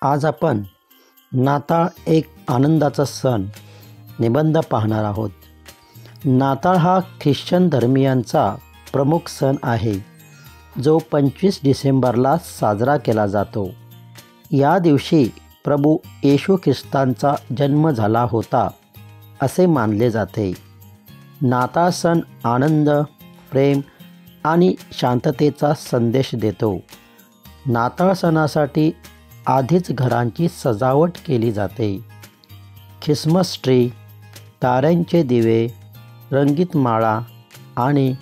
आज आपण नाताळ एक आनंदाचा सण निबंध पाहणार आहोत। नाताळ हा ख्रिश्चन धर्मियांचा प्रमुख सण आहे, जो 25 डिसेंबरला साजरा केला जातो। या दिवशी प्रभू येशू ख्रिस्तांचा जन्म झाला होता असे मानले जाते। नाताळ सण आनंद, प्रेम आणि शांततेचा संदेश देतो। नाताळ सणासाठी आधीच घरांची सजावट केली जाते। ख्रिसमस ट्री, ताऱ्यांचे दिवे, रंगीत माळा आणि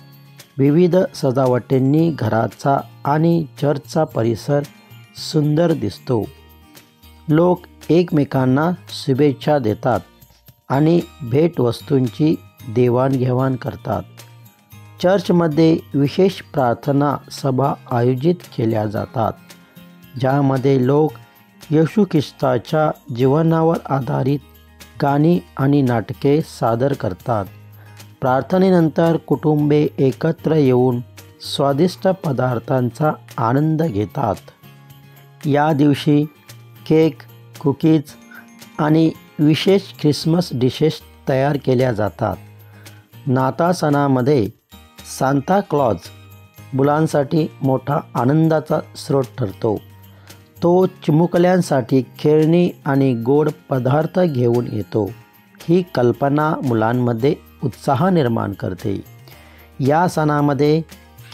विविध सजावटींनी घराचा आणि चर्चचा परिसर सुंदर दिसतो। लोक एकमेकांना शुभेच्छा देतात आणि भेटवस्तूंची देवाणघेवाण करतात। चर्चमध्ये विशेष प्रार्थना सभा आयोजित केल्या जातात, ज्यामध्ये लोक येशू ख्रिस्ताच्या जीवनावर आधारित गाणी आणि नाटके सादर करतात। प्रार्थनेनंतर कुटुंबे एकत्र येऊन स्वादिष्ट पदार्थांचा आनंद घेतात। या दिवशी केक, कुकीज आणि विशेष ख्रिसमस डिशेस तयार केल्या जातात। नाताळ सणामध्ये सांता क्लॉज मुलांसाठी मोठा आनंदाचा स्रोत ठरतो। तो चिमुकल्यांसाठी खेळणी आणि गोड पदार्थ घेऊन येतो। ही कल्पना मुलांमध्ये उत्साह निर्माण करते। या सणामध्ये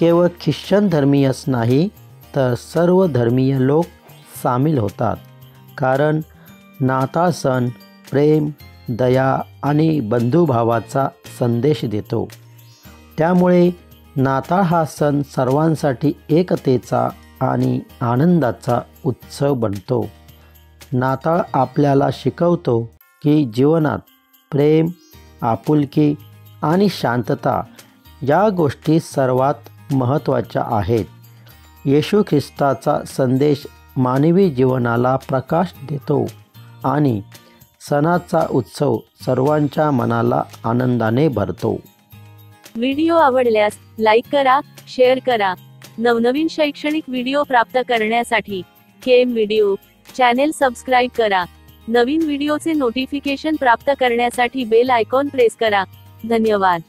केवळ ख्रिश्चन धर्मीयच नाही, तर सर्व धर्मीय लोक सामील होतात, कारण नाताळ सण प्रेम, दया आणि बंधुभावाचा संदेश देतो। त्यामुळे नाताळ हा सण सर्वांसाठी एकतेचा आणि आनंदाचा उत्सव बनतो। नाताळ आपल्याला शिकवतो की जीवनात प्रेम, आपुलकी आणि शांतता या गोष्टी सर्वात महत्त्वाच्या आहेत। येशू ख्रिस्ताचा संदेश मानवी जीवनाला प्रकाश देतो आणि सणाचा उत्सव सर्वांच्या मनाला आनंदाने भरतो। व्हिडिओ आवडल्यास लाईक करा, शेअर करा। नवनवीन शैक्षणिक व्हिडिओ प्राप्त करण्यासाठी केएम व्हिडिओ चॅनेल सबस्क्राइब करा। नवीन व्हिडिओचे नोटिफिकेशन प्राप्त करण्यासाठी बेल आयकॉन प्रेस करा। धन्यवाद।